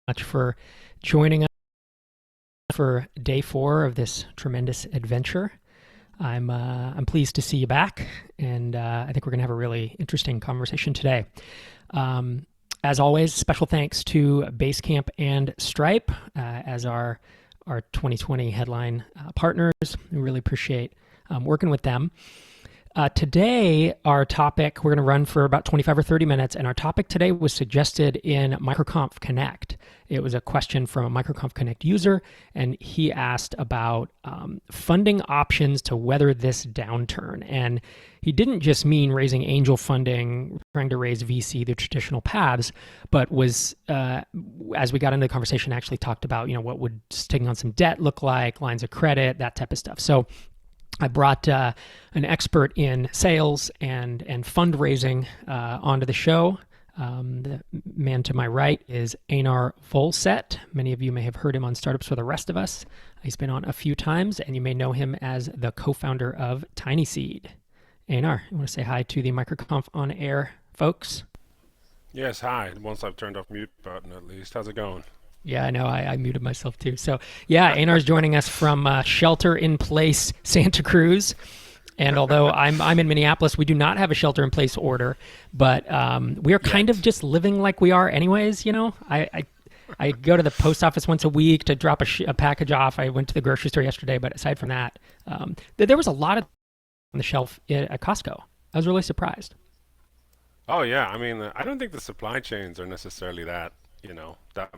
much for joining us for day 4 of this tremendous adventure. I'm pleased to see you back, and I think we're going to have a really interesting conversation today. As always, special thanks to Basecamp and Stripe as our 2020 headline partners. We really appreciate working with them. Today, our topic, we're going to run for about 25 or 30 minutes, and our topic today was suggested in MicroConf Connect. It was a question from a MicroConf Connect user, and he asked about funding options to weather this downturn. And he didn't just mean raising angel funding, trying to raise VC the traditional paths, but was, as we got into the conversation, actually talked about, what would taking on some debt look like, lines of credit, that type of stuff. So I brought an expert in sales and fundraising onto the show. The man to my right is Einar Vollset. Many of you may have heard him on Startups for the Rest of Us. He's been on a few times, and you may know him as the co-founder of TinySeed. Einar, you want to say hi to the MicroConf On-air folks? Yes, hi. Once I've turned off mute button, at least. How's it going? Yeah, I know. I muted myself too. So, yeah, Einar's joining us from shelter-in-place Santa Cruz. And although I'm in Minneapolis, we do not have a shelter-in-place order, but we are kind of just living like we are anyways, I go to the post office once a week to drop a package off. I went to the grocery store yesterday, but aside from that, there was a lot of on the shelf at Costco. I was really surprised. Oh, yeah. I mean, I don't think the supply chains are necessarily that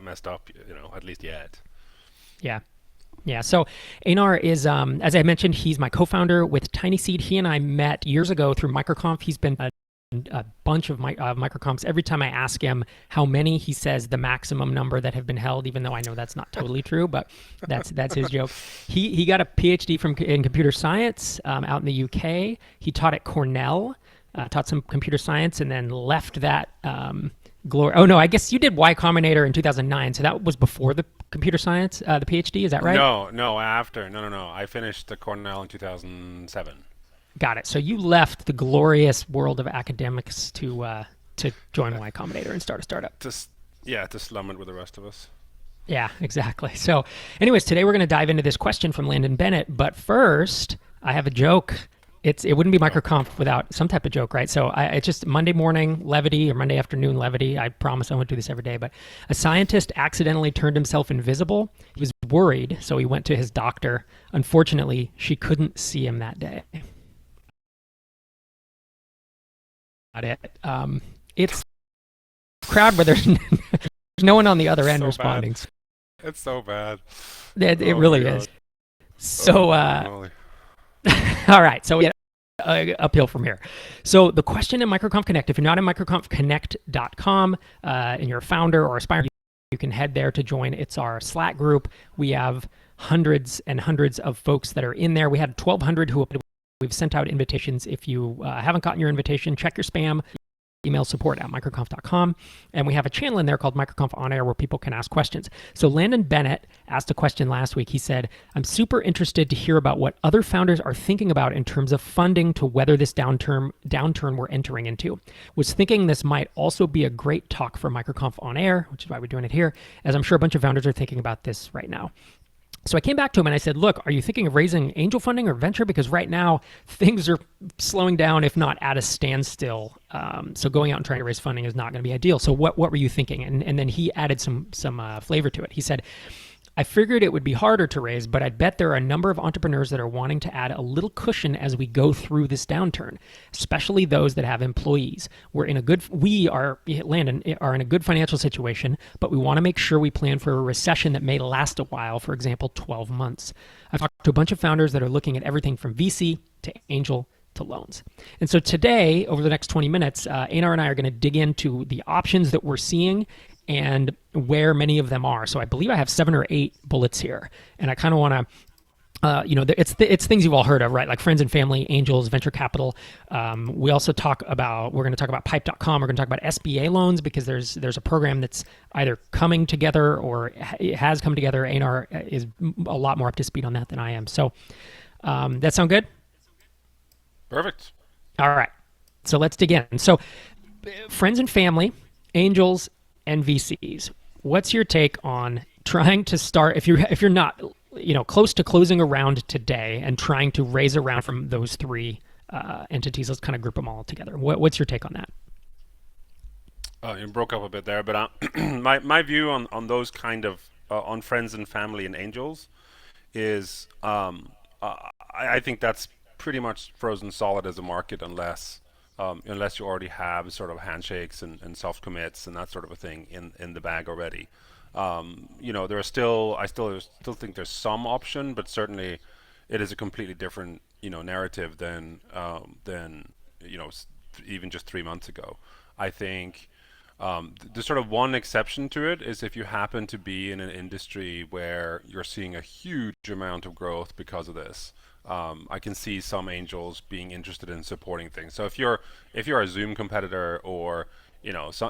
messed up, at least yet. Yeah. Yeah. So Einar is, as I mentioned, he's my co-founder with TinySeed. He and I met years ago through MicroConf. He's been a bunch of MicroConfs. Every time I ask him how many, he says the maximum number that have been held, even though I know that's not totally true, but that's his joke. He got a PhD in computer science out in the UK. He taught at Cornell, taught some computer science, and then left that glory. Oh no, I guess you did Y Combinator in 2009, so that was before the computer science, the PhD. Is that right? No, after. No. I finished the Cornell in 2007. Got it. So you left the glorious world of academics to join Y Combinator and start a startup. To slum it with the rest of us. Yeah, exactly. So, anyways, today we're going to dive into this question from Landon Bennett. But first, I have a joke. It wouldn't be MicroConf without some type of joke, right? So it's just Monday morning levity or Monday afternoon levity. I promise I won't do this every day, but a scientist accidentally turned himself invisible. He was worried, so he went to his doctor. Unfortunately, she couldn't see him that day. Got it. It's a crowd where there's no one on the other end responding. Bad. It's so bad. It really is. So, all right, so we uphill from here. So the question in MicroConf Connect, if you're not in microconfconnect.com and you're a founder or aspiring, you can head there to join. It's our Slack group. We have hundreds and hundreds of folks that are in there. We had 1,200 who we've sent out invitations. If you haven't gotten your invitation, check your spam. Email support@microconf.com. And we have a channel in there called MicroConf On-air where people can ask questions. So Landon Bennett asked a question last week. He said, I'm super interested to hear about what other founders are thinking about in terms of funding to weather this downturn we're entering into. Was thinking this might also be a great talk for MicroConf On-air, which is why we're doing it here, as I'm sure a bunch of founders are thinking about this right now. So I came back to him and I said, look, are you thinking of raising angel funding or venture? Because right now things are slowing down, if not at a standstill. So going out and trying to raise funding is not going to be ideal. So what were you thinking? And then he added some flavor to it. He said, I figured it would be harder to raise, but I bet there are a number of entrepreneurs that are wanting to add a little cushion as we go through this downturn, especially those that have employees. Landon, are in a good financial situation, but we want to make sure we plan for a recession that may last a while, for example, 12 months. I've talked to a bunch of founders that are looking at everything from VC to angel to loans. And so today, over the next 20 minutes, Einar and I are going to dig into the options that we're seeing and where many of them are. So I believe I have 7 or 8 bullets here. And I kind of want to, it's things you've all heard of, right? Like friends and family, angels, venture capital. We're going to talk about pipe.com. We're going to talk about SBA loans because there's a program that's either coming together or it has come together. Einar is a lot more up to speed on that than I am. So that sound good? Perfect. All right. So let's dig in. So friends and family, angels, and VCs. what's your take on trying to start if you're not close to closing a round today and trying to raise a round from those three entities? Let's kind of group them all together. What's your take on that? You broke up a bit there, but my view on those kind of on friends and family and angels is I think that's pretty much frozen solid as a market unless you already have sort of handshakes and soft commits and that sort of a thing in the bag already. There are still I still think there's some option, but certainly it is a completely different narrative than even just 3 months ago. I think the sort of one exception to it is if you happen to be in an industry where you're seeing a huge amount of growth because of this. I can see some angels being interested in supporting things. So if you're a Zoom competitor or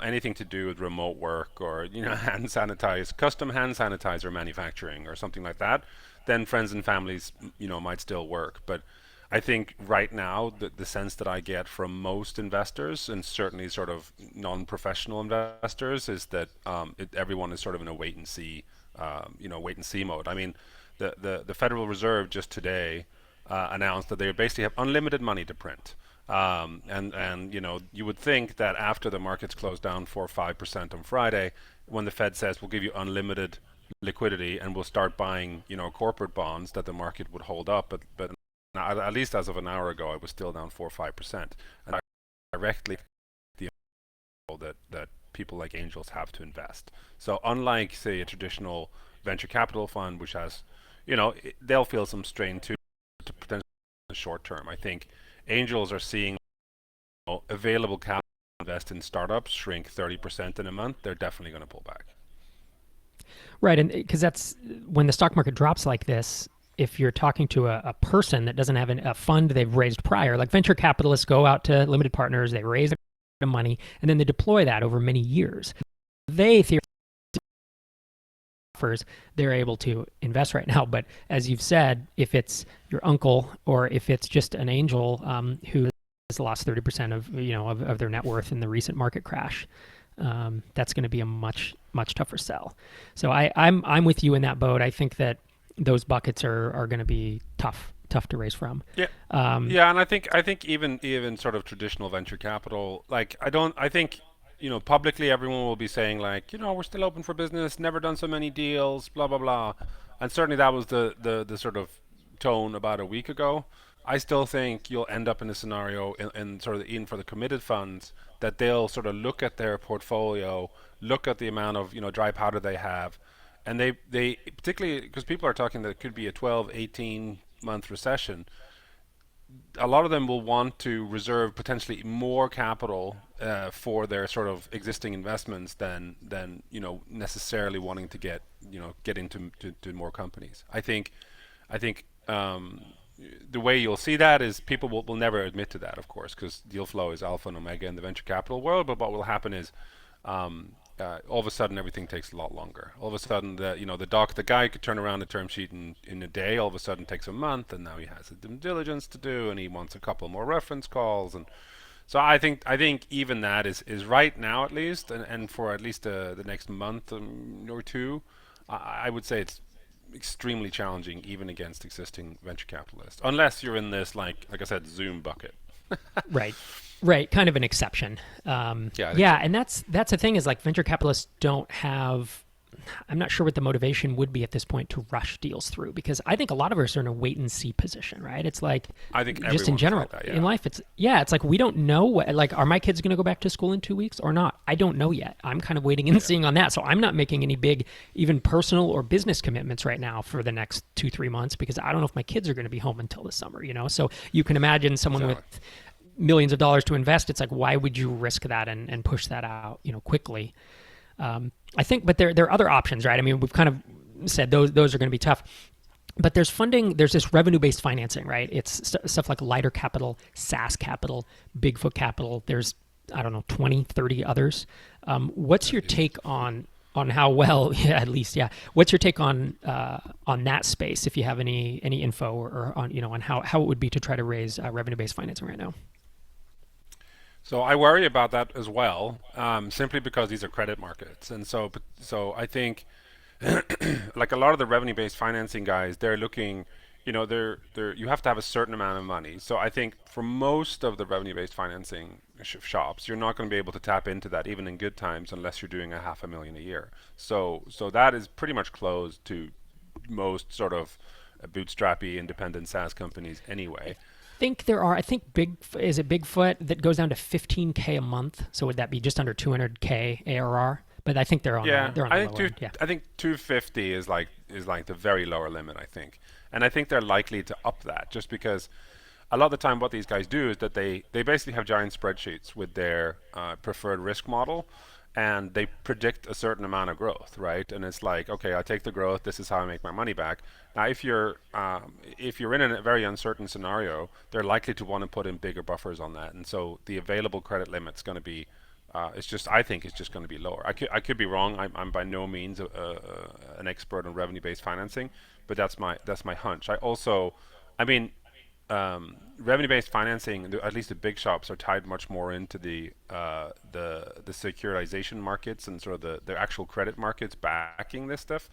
anything to do with remote work or custom hand sanitizer manufacturing or something like that, then friends and families might still work. But I think right now the sense that I get from most investors and certainly sort of non-professional investors is that everyone is sort of in a wait and see mode. I mean, the Federal Reserve just today announced that they basically have unlimited money to print. And you would think that after the markets close down 4 or 5% on Friday, when the Fed says we'll give you unlimited liquidity and we'll start buying corporate bonds, that the market would hold up. But now, at least as of an hour ago, it was still down 4 or 5%, and directly the that people like angels have to invest. So unlike say a traditional venture capital fund, which has, they'll feel some strain too to potentially in the short term. I think angels are seeing available capital to invest in startups shrink 30% in a month. They're definitely going to pull back. Right, and because that's when the stock market drops like this. If you're talking to a person that doesn't have a fund they've raised prior, like venture capitalists go out to limited partners, they raise the money, and then they deploy that over many years. They theoretically offers they're able to invest right now. But as you've said, if it's your uncle or if it's just an angel who has lost 30% of their net worth in the recent market crash, that's going to be a much tougher sell. So I'm with you in that boat. I think that those buckets are going to be tough to raise from. Yeah, and I think even sort of traditional venture capital, like I think publicly everyone will be saying like we're still open for business, never done so many deals, blah blah blah, and certainly that was the sort of tone about a week ago. I still think you'll end up in a scenario in sort of for the committed funds that they'll sort of look at their portfolio, look at the amount of dry powder they have. And they particularly because people are talking that it could be a 12, 18 month recession, a lot of them will want to reserve potentially more capital for their sort of existing investments than necessarily wanting to get into more companies. I think the way you'll see that is people will never admit to that, of course, because deal flow is alpha and omega in the venture capital world. But what will happen is all of a sudden everything takes a lot longer. All of a sudden the guy could turn around a term sheet in a day. All of a sudden it takes a month, and now he has a due diligence to do, and he wants a couple more reference calls. And so I think even that is right now at least, and for at least the next month or two, I would say it's extremely challenging even against existing venture capitalists, unless you're in this like I said Zoom bucket. Right, kind of an exception. Yeah, and that's the thing is like venture capitalists don't have. I'm not sure what the motivation would be at this point to rush deals through, because I think a lot of us are in a wait and see position, right? It's like I think just in general like that, in life, it's like we don't know are my kids going to go back to school in 2 weeks or not? I don't know yet. I'm kind of waiting and seeing on that. So I'm not making any big even personal or business commitments right now for the next 2-3 months, because I don't know if my kids are going to be home until the summer. So you can imagine someone with millions of dollars to invest. It's like, why would you risk that and push that out quickly? I think, but there are other options, right? I mean, we've kind of said those are going to be tough, but there's funding. There's this revenue-based financing, right? It's stuff like Lighter Capital, SAS Capital, Bigfoot Capital. There's, I don't know, 20, 30 others. What's your take on how well, at least, what's your take on that space? If you have any info or on, on how it would be to try to raise revenue-based financing right now? So I worry about that as well, simply because these are credit markets, and so I think like a lot of the revenue-based financing guys, they're looking, they're you have to have a certain amount of money. So I think for most of the revenue-based financing shops, you're not going to be able to tap into that even in good times unless you're doing a 500,000 a year. So that is pretty much closed to most sort of bootstrappy independent SaaS companies anyway. I think is it Bigfoot that goes down to 15K a month. So would that be just under 200K ARR? But I think Yeah, they're on the lower end. Yeah. I think 250 is like the very lower limit, I think. And I think they're likely to up that just because a lot of the time what these guys do is that they basically have giant spreadsheets with their preferred risk model, and they predict a certain amount of growth, right? And it's like, okay, I take the growth. This is how I make my money back. Now, if you're in a very uncertain scenario, they're likely to want to put in bigger buffers on that, and so the available credit limit's going to be I think it's just going to be lower. I could be wrong. I'm by no means an expert on revenue-based financing, but that's my hunch. I mean, revenue-based financing, at least the big shops, are tied much more into the securitization markets and sort of the actual credit markets backing this stuff,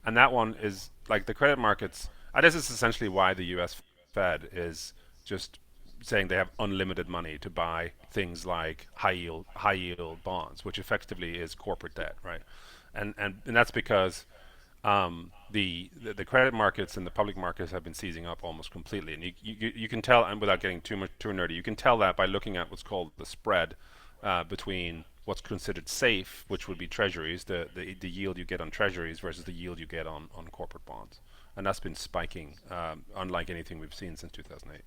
and that one is like the credit markets. This is essentially why the U.S. Fed is just saying they have unlimited money to buy things like high yield bonds, which effectively is corporate debt, right? And that's because the credit markets and the public markets have been seizing up almost completely, and you can tell, and without getting too nerdy, you can tell that by looking at what's called the spread between what's considered safe, which would be treasuries, the yield you get on treasuries versus the yield you get on corporate bonds, and that's been spiking, unlike anything we've seen since 2008.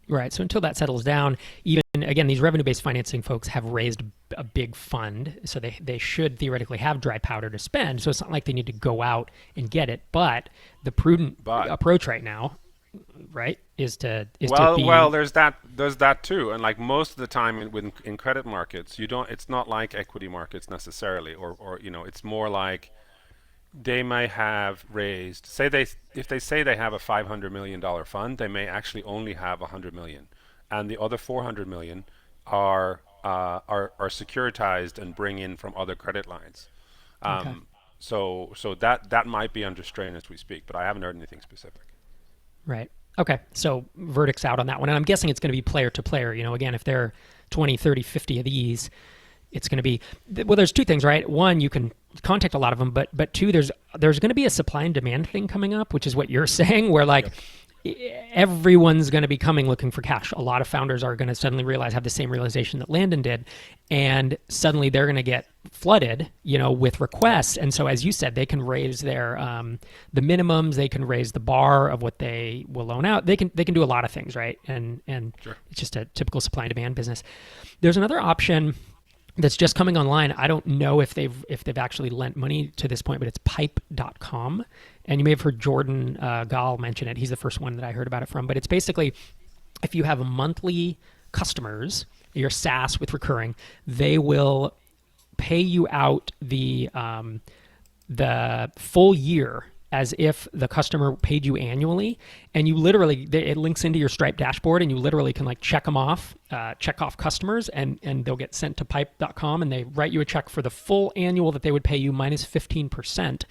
Right. So until that settles down, even again, these revenue-based financing folks have raised a big fund, so they should theoretically have dry powder to spend. So it's not like they need to go out and get it. But the prudent approach right now, right, is to be well. There's that too, and like most of the time in credit markets, you don't. It's not like equity markets necessarily, or it's more like they may have raised, if they say they have a $500 million fund, they may actually only have 100 million, and the other 400 million are securitized and bring in from other credit lines. okay. So that might be under strain as we speak, but I haven't heard anything specific. Right. Okay. So verdict's out on that one. And I'm guessing it's going to be player to player. Again, if there are 20, 30, 50 of these, it's going to be, well, there's two things, right? One, you can contact a lot of them, but two, there's going to be a supply and demand thing coming up, which is what you're saying, where like everyone's going to be coming looking for cash. A lot of founders are going to suddenly have the same realization that Landon did, and suddenly they're going to get flooded, with requests. And so, as you said, they can raise their the minimums, they can raise the bar of what they will loan out. They can do a lot of things, right? And Sure. It's just a typical supply and demand business. There's another option that's just coming online. I don't know if they've actually lent money to this point, but it's pipe.com. And you may have heard Jordan Gall mention it. He's the first one that I heard about it from. But it's basically, if you have monthly customers, your SaaS with recurring, they will pay you out the full year as if the customer paid you annually, and you literally, it links into your Stripe dashboard, and you literally can like check off customers, and they'll get sent to pipe.com, and they write you a check for the full annual that they would pay you minus 15%,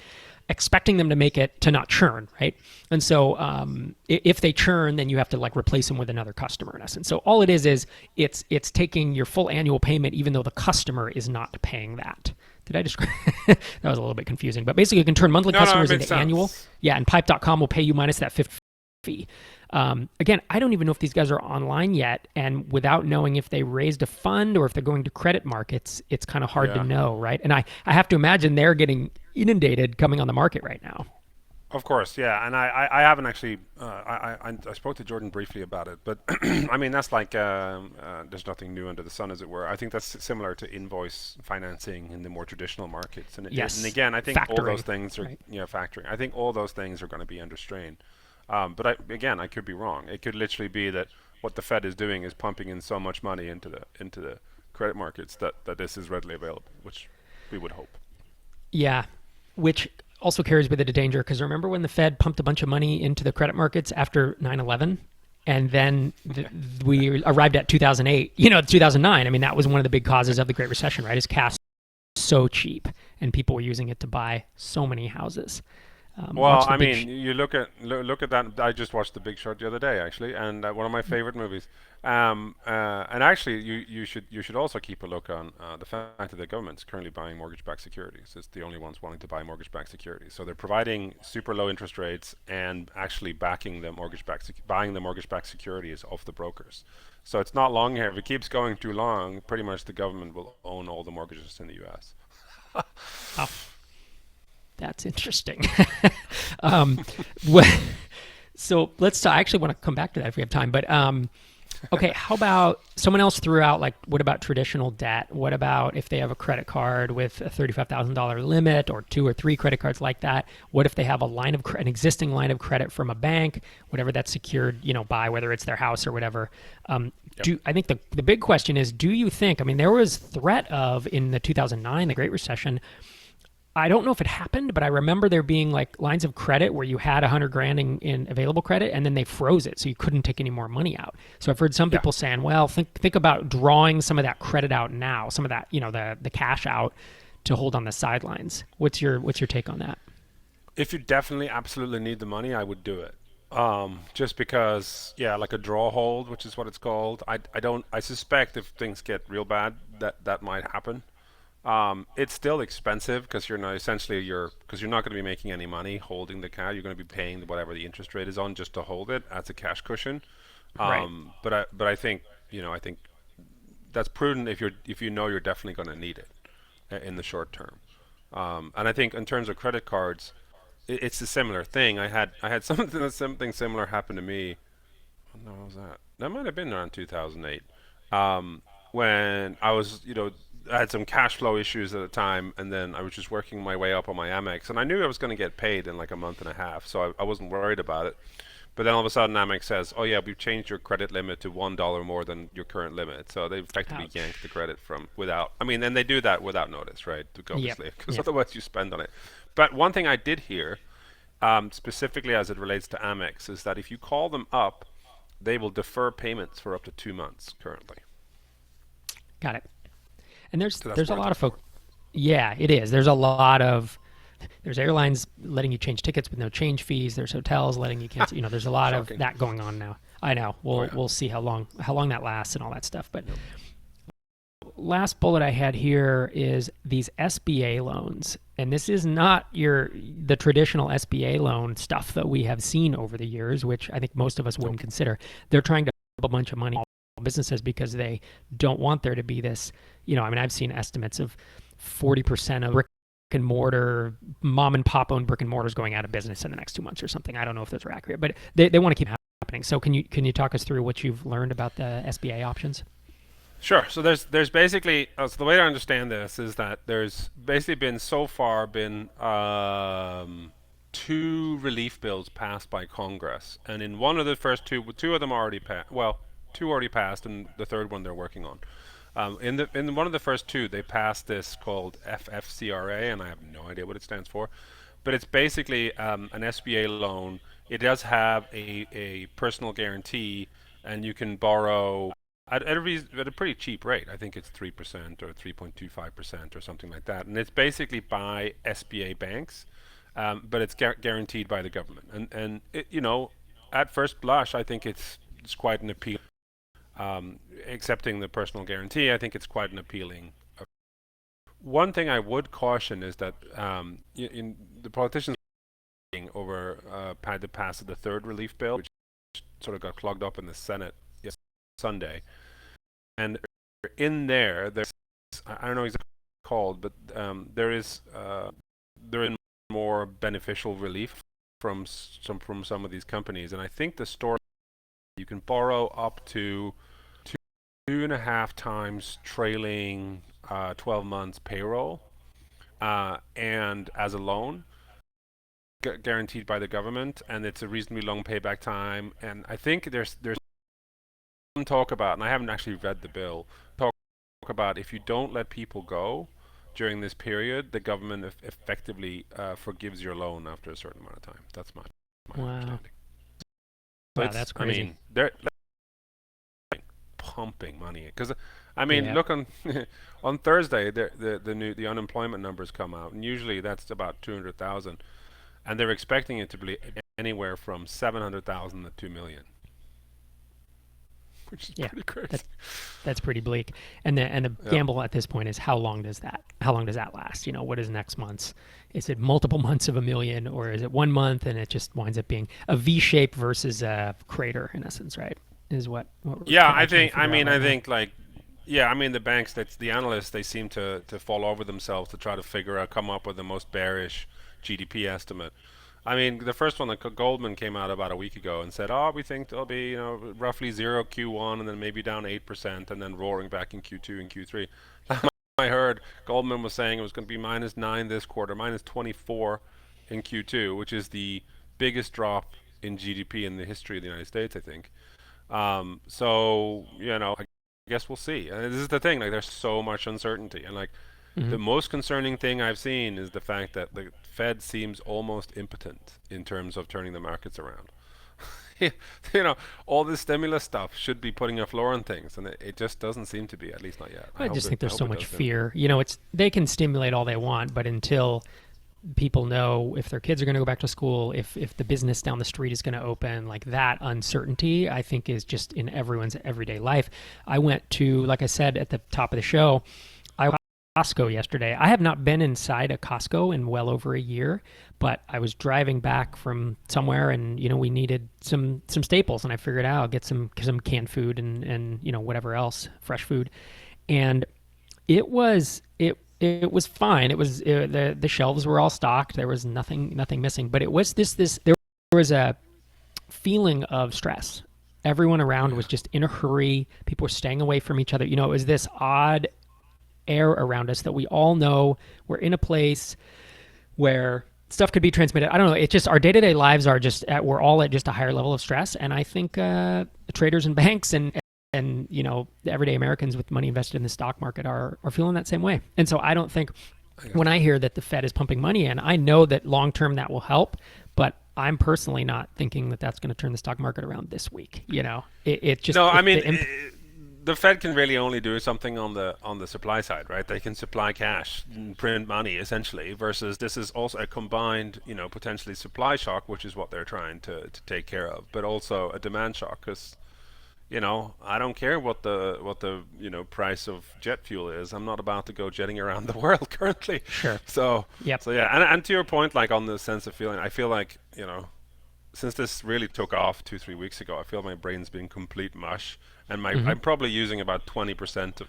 expecting them to make it to not churn, right? And so if they churn, then you have to like replace them with another customer in essence. So all it is it's taking your full annual payment, even though the customer is not paying that. Did I describe? That was a little bit confusing, but basically you can turn monthly customers into annual. Yeah, and pipe.com will pay you minus that 50 fee. Again, I don't even know if these guys are online yet, and without knowing if they raised a fund or if they're going to credit markets, it's kind of hard to know, right? And I have to imagine they're getting inundated coming on the market right now. Of course, yeah, and I haven't actually. I spoke to Jordan briefly about it, but I mean that's like there's nothing new under the sun, as it were. I think that's similar to invoice financing in the more traditional markets, and yes, and again, I think factoring, all those things are right. Factoring. I think all those things are going to be under strain. But I could be wrong. It could literally be that what the Fed is doing is pumping in so much money into the credit markets that this is readily available, which we would hope. Yeah, which also carries with it a danger, because remember when the Fed pumped a bunch of money into the credit markets after 9/11? and then we arrived at 2008. 2009. I mean, that was one of the big causes of the Great Recession, right? Is cash so cheap, and people were using it to buy so many houses. Well, Watch the I big. mean, you look at that. I just watched The Big Short the other day, actually, and one of my favorite movies. And actually, you should also keep a look on the fact that the government's currently buying mortgage-backed securities. It's the only ones wanting to buy mortgage-backed securities. So they're providing super low interest rates and actually backing the buying the mortgage-backed securities off the brokers. So it's not long here. If it keeps going too long, pretty much the government will own all the mortgages in the U.S. Oh, that's interesting. So I actually want to come back to that if we have time. But okay, how about someone else threw out, like, what about traditional debt? What about if they have a credit card with a $35,000 limit, or 2 or 3 credit cards like that? What if they have an existing line of credit from a bank, whatever that's secured, by, whether it's their house or whatever? Yep. I think the big question is, do you think? I mean, there was threat of, in the 2009, the Great Recession. I don't know if it happened, but I remember there being like lines of credit where you had 100 grand in available credit, and then they froze it, so you couldn't take any more money out. So I've heard some Yeah. people saying, well, think about drawing some of that credit out now, some of that, the cash out, to hold on the sidelines. What's your take on that? If you definitely absolutely need the money, I would do it. Just because, yeah, like a draw hold, which is what it's called. I suspect if things get real bad, that might happen. It's still expensive because because you're not going to be making any money holding the cash. You're going to be paying whatever the interest rate is on just to hold it as a cash cushion. Right. But I think I think that's prudent if you know you're definitely going to need it in the short term. And I think in terms of credit cards, it's a similar thing. I had something similar happen to me. No, what was that? That might have been around 2008, when I had some cash flow issues at the time, and then I was just working my way up on my Amex, and I knew I was going to get paid in like a month and a half, so I wasn't worried about it. But then all of a sudden, Amex says, "Oh yeah, we've changed your credit limit to $1 more than your current limit." So they effectively Ouch. yanked the credit from without. I mean, and they do that without notice, right? Yep. Obviously, because Yep. otherwise you spend on it. But one thing I did hear, specifically as it relates to Amex, is that if you call them up, they will defer payments for up to 2 months currently. Got it. And there's So that's there's a worth lot it. of folk. Yeah, it is. There's airlines letting you change tickets with no change fees. There's hotels letting you cancel. There's a lot of Shocking. that going on now. I know. Oh We'll yeah. we'll see how long that lasts and all that stuff. But Yep. last bullet I had here is these SBA loans, and this is not the traditional SBA loan stuff that we have seen over the years, which I think most of us wouldn't Nope. consider. They're trying to put a bunch of money on businesses because they don't want there to be this. I mean, I've seen estimates of 40% of brick and mortar, mom and pop owned brick and mortars going out of business in the next 2 months or something. I don't know if those are accurate, but they want to keep happening. So can you talk us through what you've learned about the SBA options? Sure. So there's basically so the way I understand this is that there's basically been so far been 2 relief bills passed by Congress, and in one of the first two of them already passed. Well, two already passed, and the third one they're working on. In one of the first two, they passed this called FFCRA, and I have no idea what it stands for, but it's basically an SBA loan. It does have a personal guarantee, and you can borrow at a pretty cheap rate. I think it's 3% or 3.25% or something like that, and it's basically by SBA banks, but it's guaranteed by the government. And at first blush, I think it's quite an appeal. Accepting the personal guarantee, I think it's quite an appealing. One thing I would caution is that in the politicians over had to pass the third relief bill, which sort of got clogged up in the Senate yesterday, Sunday, and in there's I don't know exactly what it's called, but there is more beneficial relief from some of these companies, and I think the story you can borrow up to 2.5 times trailing 12 months payroll, and as a loan, guaranteed by the government, and it's a reasonably long payback time. And I think there's some talk about, and I haven't actually read the bill, talk about if you don't let people go during this period, the government effectively forgives your loan after a certain amount of time. That's my Wow. understanding. So Wow, it's, that's I crazy. mean, they're pumping money because I mean, Yeah. look on on Thursday, the unemployment numbers come out, and usually that's about 200,000, and they're expecting it to be anywhere from 700,000 to 2 million, which is Yeah. pretty crazy. That that's pretty bleak. And the Yeah. gamble at this point is how long does that last? What is next month's? Is it multiple months of a million, or is it 1 month and it just winds up being a V shape versus a crater in essence, right? Is what we're Yeah, all trying to I figure out mean, right I now. think like, yeah, I mean the banks, that's the analysts, they seem to fall over themselves to try to figure out, come up with the most bearish GDP estimate. I mean, the first one, like Goldman came out about a week ago and said, "Oh, we think there'll be, roughly zero Q1 and then maybe down 8% and then roaring back in Q2 and Q3." I heard Goldman was saying it was going to be -9 this quarter, -24 in Q2, which is the biggest drop in GDP in the history of the United States, I think. So I guess we'll see. And this is the thing, like there's so much uncertainty, and like Hmm. the most concerning thing I've seen is the fact that the Fed seems almost impotent in terms of turning the markets around. you all this stimulus stuff should be putting a floor on things, and it just doesn't seem to be, at least not yet. I just think I there's hope so it much does soon. fear. It's they can stimulate all they want, but until people know if their kids are going to go back to school, if the business down the street is going to open, like that uncertainty, I think is just in everyone's everyday life. I went to, like I said at the top of the show, I went to Costco yesterday. I have not been inside a Costco in well over a year, but I was driving back from somewhere, and we needed some staples, and I figured I'll get some canned food and whatever else, fresh food, and it was fine. The shelves were all stocked. There was nothing missing. But it was this there was a feeling of stress. Everyone around Yeah. was just in a hurry. People were staying away from each other. It was this odd air around us that we all know we're in a place where stuff could be transmitted. I don't know. It's just our day to day lives are we're all at just a higher level of stress. And I think traders and banks and the everyday Americans with money invested in the stock market are feeling that same way. And so I don't think I guess. when I hear that the Fed is pumping money in, I know that long term that will help, but I'm personally not thinking that that's going to turn the stock market around this week. It just No, I it, mean, the imp- the Fed can really only do something on the supply side, right? They can supply cash, print money, essentially. Versus this is also a combined, potentially supply shock, which is what they're trying to take care of, but also a demand shock, because I don't care what the price of jet fuel is. I'm not about to go jetting around the world currently. sure. So Yep. so yeah, and to your point, like on the sense of feeling, I feel like since this really took off 2-3 weeks ago, I feel my brain's been complete mush, and Hmm. I'm probably using about 20% of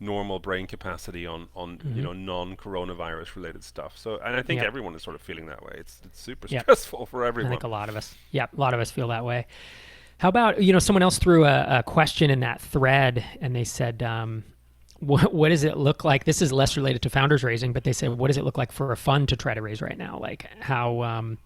normal brain capacity on Hmm. non-coronavirus related stuff. So, and I think Yep. everyone is sort of feeling that way. It's super Yep. stressful for I think everyone. a lot of us. Yep. A lot of us feel that way. How about someone else threw a question in that thread, and they said, what does it look like? This is less related to founders raising, but they said, what does it look like for a fund to try to raise right now? Like how what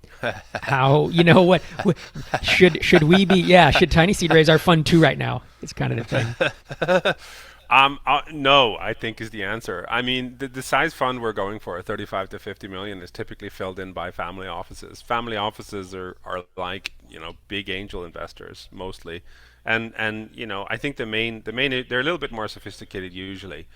should we be? Yeah, should TinySeed raise our fund too right now? It's kind of the thing. No, I think is the answer. I mean, the size fund we're going for, 35 to 50 million, is typically filled in by family offices. Family offices are like, big angel investors mostly. And I think the main they're a little bit more sophisticated usually.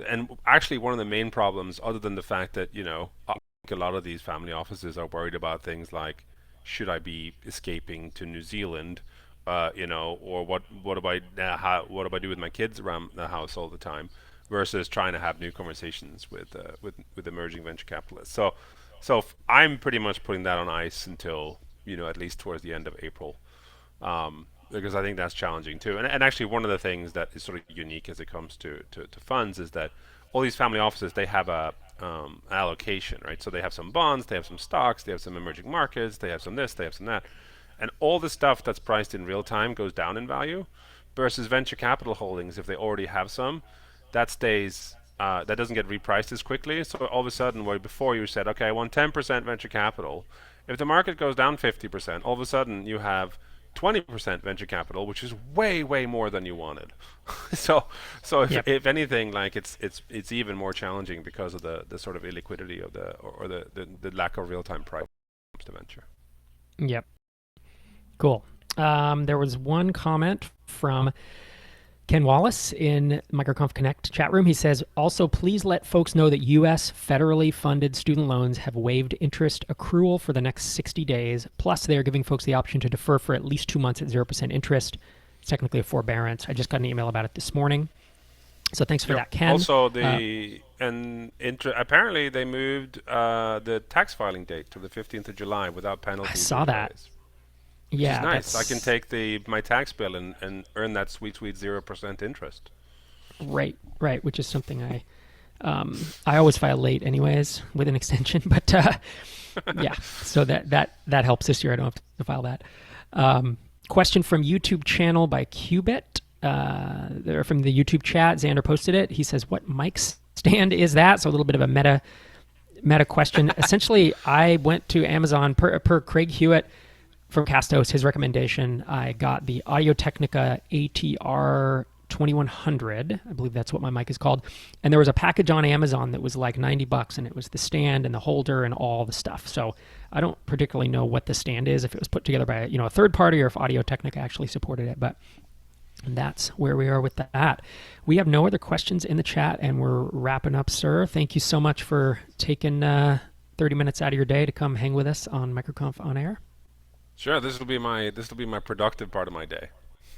And actually one of the main problems, other than the fact that, I think a lot of these family offices are worried about things like, should I be escaping to New Zealand, or what do what do I do with my kids around the house all the time, versus trying to have new conversations with emerging venture capitalists. So I'm pretty much putting that on ice until at least towards the end of April, because I think that's challenging too. And actually, one of the things that is sort of unique as it comes to funds is that all these family offices, they have a allocation, right? So they have some bonds, they have some stocks, they have some emerging markets, they have some this, they have some that, and all the stuff that's priced in real time goes down in value, versus venture capital holdings, if they already have some, that stays. That doesn't get repriced as quickly. So all of a sudden, where before you said, okay, I want 10% venture capital, if the market goes down 50%, all of a sudden you have 20% venture capital, which is way, way more than you wanted. So if, Yep. if anything, like it's even more challenging because of the sort of illiquidity of the lack of real time price when it comes to venture. Yep. Cool. There was one comment from Ken Wallace in MicroConf Connect chat room. He says, also, please let folks know that U.S. federally funded student loans have waived interest accrual for the next 60 days. Plus, they are giving folks the option to defer for at least 2 months at 0% interest. It's technically a forbearance. I just got an email about it this morning. So thanks for that, Ken. Also, apparently they moved the tax filing date to the 15th of July without penalties. I saw that. Yeah, nice. I can take my tax bill and earn that sweet 0% interest. Right, which is something I always file late anyways with an extension, but yeah, so that helps this year. I don't have to file that. Question from YouTube channel by Qubit. They're from the YouTube chat. Xander posted it. He says, what mic stand is that? So a little bit of a meta question. Essentially, I went to Amazon per Craig Hewitt from Castos, his recommendation. I got the Audio-Technica ATR 2100. I believe that's what my mic is called. And there was a package on Amazon that was like $90, and it was the stand and the holder and all the stuff. So I don't particularly know what the stand is, if it was put together by a third party or if Audio-Technica actually supported it. But that's where we are with that. We have no other questions in the chat, and we're wrapping up, sir. Thank you so much for taking 30 minutes out of your day to come hang with us on MicroConf On-air. Sure, this will be my productive part of my day.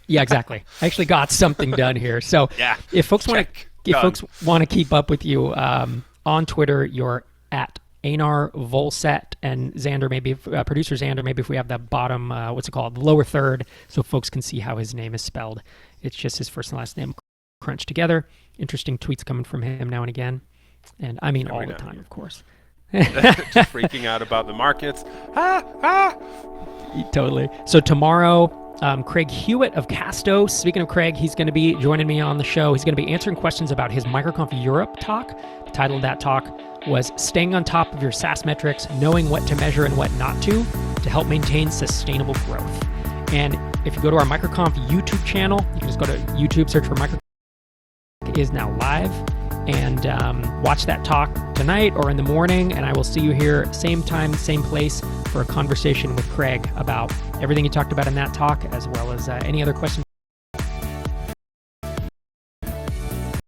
Yeah, exactly. I actually got something done here. So yeah, if folks want to keep up with you on Twitter, you're at Einar Vollset, and Xander, maybe producer Xander, maybe if we have the bottom, what's it called, the lower third, so folks can see how his name is spelled. It's just his first and last name crunched together. Interesting tweets coming from him now and again, and I mean all the time, of course. Just freaking out about the markets. Totally. So tomorrow, Craig Hewitt of Castos. Speaking of Craig, he's going to be joining me on the show. He's going to be answering questions about his MicroConf Europe talk. The title of that talk was Staying on Top of Your SaaS Metrics, Knowing What to Measure and What Not to Help Maintain Sustainable Growth. And if you go to our MicroConf YouTube channel, you can just go to YouTube, search for MicroConf. It is now live. And watch that talk tonight or in the morning, and I will see you here same time, same place for a conversation with Craig about everything he talked about in that talk, as well as any other questions